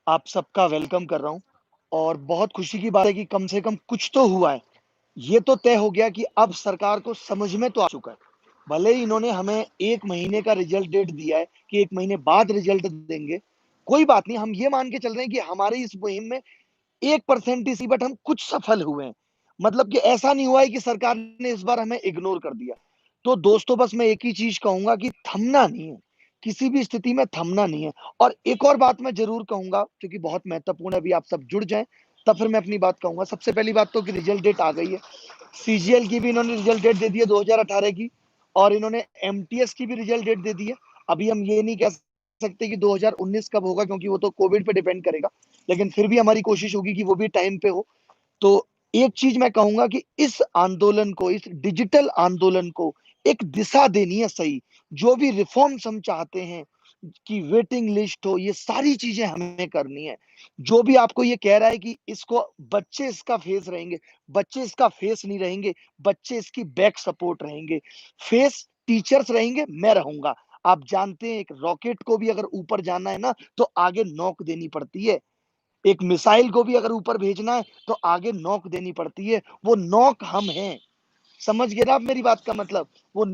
आप सबका वेलकम कर रहा हूँ और बहुत खुशी की बात है कि कम से कम कुछ तो हुआ है। ये तो तय हो गया कि अब सरकार को समझ में तो आ चुका है। भले ही इन्होंने हमें 1 महीने का रिजल्ट डेट दिया है कि 1 महीने बाद रिजल्ट देंगे, कोई बात नहीं, हम ये मान के चल रहे हैं कि हमारी इस मुहिम में 1% ही सही बट हम कुछ सफल हुए हैं। मतलब कि ऐसा नहीं हुआ है कि सरकार ने इस बार हमें इग्नोर कर दिया। तो दोस्तों बस मैं एक ही चीज़ कहूँगा कि थमना नहीं है, किसी भी स्थिति में थमना नहीं है। और एक और बात मैं ज़रूर कहूँगा क्योंकि बहुत महत्वपूर्ण है, अभी आप सब जुड़ जाएँ, तब फिर मैं अपनी बात कहूँगा। सबसे पहली बात तो कि रिजल्ट डेट आ गई है। सीजीएल की भी इन्होंने रिजल्ट डेट दे दी है 2018 की और इन्होंने एमटीएस की भी रिजल्ट डेट दे दी है। अभी हम ये नहीं कह सकते कि 2019 कब होगा क्योंकि वो तो कोविड पे डिपेंड करेगा। लेकिन फिर भी हमारी कोशिश होगी कि वो भी टाइम पे हो। तो एक चीज़ मैं कहूँगा कि इस आंदोलन को, इस डिजिटल आंदोलन को एक दिशा देनी है सही। जो भी रिफ़ॉर्म्स हम चाहते हैं कि वेटिंग लिस्ट हो, ये सारी चीज़ें हमें करनी है। जो भी आपको ये कह रहा है कि इसको बच्चे इसका फेस रहेंगे, बच्चे इसका फेस नहीं रहेंगे, बच्चे इसकी बैक सपोर्ट रहेंगे। फेस टीचर्स रहेंगे, मैं रहूँगा। आप जानते हैं एक रॉकेट को भी अगर ऊपर जाना है ना, तो आगे नोक देनी पड़ती है। एक मिसाइल को भी अगर ऊपर भेजना है तो आगे नोक देनी पड़ती है। वो नोक हम हैं। समझ गए ना आप मेरी बात का मतलब? वो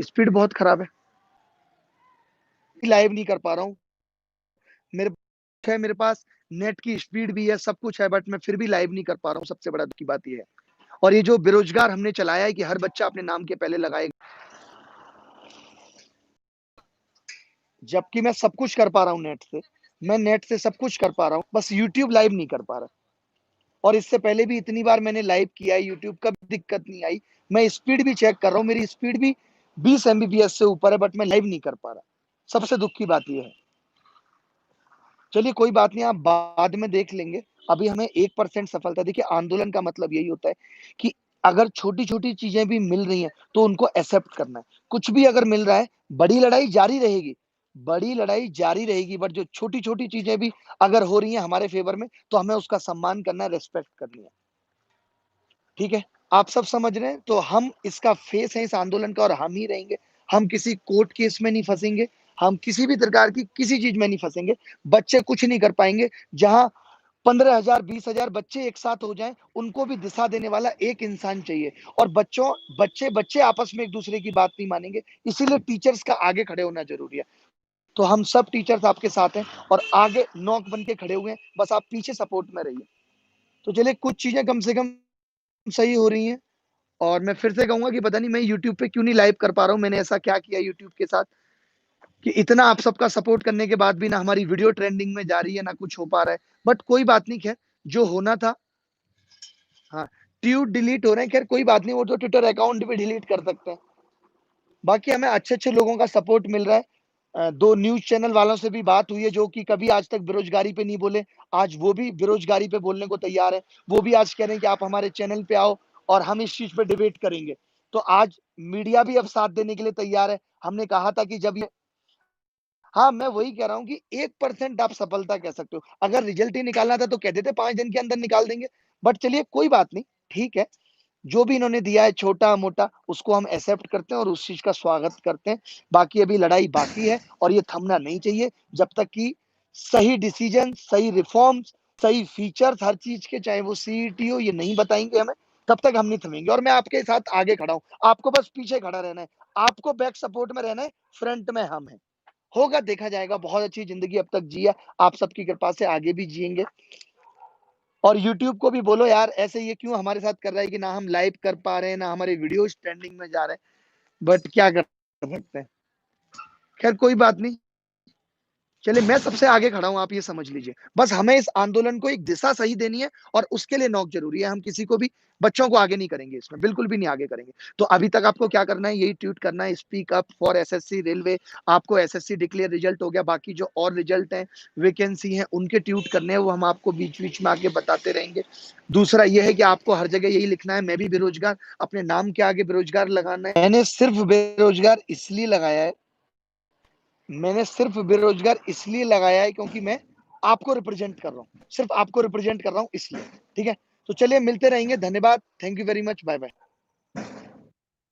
स्पीड बहुत खराब है, लाइव नहीं कर पा रहा हूँ। मेरे मेरे पास नेट की स्पीड भी है, सब कुछ है, बट मैं फिर भी लाइव नहीं कर पा रहा हूँ। सबसे बड़ा दुख की बात ये है। और ये जो बेरोजगार हमने चलाया है कि हर बच्चा अपने नाम के पहले लगाएगा, जबकि मैं सब कुछ कर पा रहा हूँ नेट से। मैं नेट से सब कुछ कर पा रहा हूँ, बस यूट्यूब लाइव नहीं कर पा रहा। और इससे पहले भी इतनी बार मैंने लाइव किया है यूट्यूब, कभी दिक्कत नहीं आई। मैं स्पीड भी चेक कर रहा हूँ, मेरी स्पीड भी 20 एमबीपीएस से ऊपर है, बट मैं लाइव नहीं कर पा रहा। सबसे दुख की बात ये है। चलिए कोई बात नहीं, आप बाद में देख लेंगे। अभी हमें 1% सफलता, देखिए आंदोलन का मतलब यही होता है कि अगर छोटी-छोटी चीज़ें भी मिल रही हैं, तो उनको एक्सेप्ट करना है। कुछ भी अगर मिल रहा है, बड़ी लड़ाई जारी रहेगी, बड़ी लड़ाई जारी रहेगी, बट जो छोटी-छोटी चीज़ें भी अगर हो रही हैं हमारे फ़ेवर में, तो हमें उसका सम्मान करना है, रिस्पेक्ट करनी है। ठीक है? आप सब समझ रहे हैं? तो हम इसका फेस हैं इस आंदोलन का और हम ही रहेंगे। हम किसी कोर्ट केस में नहीं फँसेंगे, हम किसी भी प्रकार की किसी चीज़ में नहीं फँसेंगे। बच्चे कुछ नहीं कर पाएँगे, जहाँ 15,000 20,000 बच्चे एक साथ हो जाएँ, उनको भी दिशा देने वाला एक इंसान चाहिए। और बच्चे आपस में एक-दूसरे की बात नहीं मानेंगे, इसीलिए टीचर्स का आगे खड़े होना ज़रूरी है। तो हम सब टीचर्स आपके साथ हैं और आगे नॉक बन के खड़े हुए हैं, बस आप पीछे सपोर्ट में रहिए। तो चलिए कुछ चीज़ें कम से कम सही हो रही हैं। और मैं फिर से कहूँगा कि पता नहीं मैं यूट्यूब पे क्यों नहीं लाइव कर पा रहा हूँ। मैंने ऐसा क्या किया यूट्यूब के साथ कि इतना आप सबका सपोर्ट करने के बाद भी ना हमारी वीडियो ट्रेंडिंग में जा रही है, ना कुछ हो पा रहा है। बट कोई बात नहीं, ख़ैर जो होना था। हाँ, ट्वीट डिलीट हो रहे हैं, ख़ैर कोई बात नहीं, वो तो ट्विटर अकाउंट भी डिलीट कर सकते हैं। बाकी हमें अच्छे-अच्छे लोगों का सपोर्ट मिल रहा है। 2 न्यूज़ चैनल वालों से भी बात हुई है जो कि कभी आज तक बेरोज़गारी पे नहीं बोले, आज वो भी बेरोज़गारी पे बोलने को तैयार हैं। वो भी आज कह रहे हैं कि आप हमारे चैनल पे आओ और हम इस चीज़ पे डिबेट करेंगे। तो आज मीडिया भी अब साथ देने के लिए तैयार है। हमने कहा था कि जब ये हाँ, मैं वही कह रहा हूँ कि 1% आप सफलता कह सकते हो। अगर रिज़ल्ट ही निकालना था तो कह देते 5 दिन के अंदर निकाल देंगे। बट चलिए कोई बात नहीं, ठीक है। जो भी इन्होंने दिया है छोटा-मोटा उसको हम एक्सेप्ट करते हैं और उस चीज़ का स्वागत करते हैं। बाकी अभी लड़ाई बाकी है और ये थमना नहीं चाहिए जब तक कि सही डिसीज़न, सही रिफ़ॉर्म्स, सही फीचर्स हर चीज़ के, चाहे वो सीईटी हो, ये नहीं बताएँगे हमें, तब तक हम नहीं थमेंगे। और मैं आपके साथ आगे खड़ा हूँ। आपको बस पीछे खड़ा रहना है। आपको बैक सपोर्ट में रहना है, फ्रंट में हम हैं। होगा, देखा जाएगा। बहुत अच्छी ज़िंदगी अब तक जी है। आप सबकी कृपा से आगे भी जिएँगे। और यूट्यूब को भी बोलो यार, ऐसे ये क्यों हमारे साथ कर रहा है कि ना हम लाइव कर पा रहे हैं, ना हमारे वीडियोज़ ट्रेंडिंग में जा रहे हैं, बट क्या कर सकते हैं। खैर कोई बात नहीं। चलिए मैं सबसे आगे खड़ा हूँ, आप ये समझ लीजिए। बस हमें इस आंदोलन को एक दिशा सही देनी है और उसके लिए नॉक ज़रूरी है। हम किसी को भी, बच्चों को आगे नहीं करेंगे इसमें, बिल्कुल भी नहीं आगे करेंगे। तो अभी तक आपको क्या करना है, यही ट्वीट करना है, speak up for SSC, railway. आपको एसएससी डिक्लेयर रिजल्ट हो गया, बाकी जो और रिजल्ट हैं, वैकेंसी हैं, उनके ट्वीट करने हैं, वो हम आपको बीच-बीच में आके बताते रहेंगे। दूसरा ये है कि आपको हर जगह यही लिखना है, मैं भी बेरोज़गार, अपने नाम के आगे बेरोज़गार लगाना है। मैंने सिर्फ़ बेरोज़गार इसलिए लगाया है, मैंने सिर्फ़ बेरोज़गार इसलिए लगाया है क्योंकि मैं आपको रिप्रेज़ेंट कर रहा हूँ। सिर्फ़ आपको रिप्रेज़ेंट कर रहा हूँ इसलिए, ठीक है? तो चलिए मिलते रहेंगे, धन्यवाद, thank you very much, bye-bye.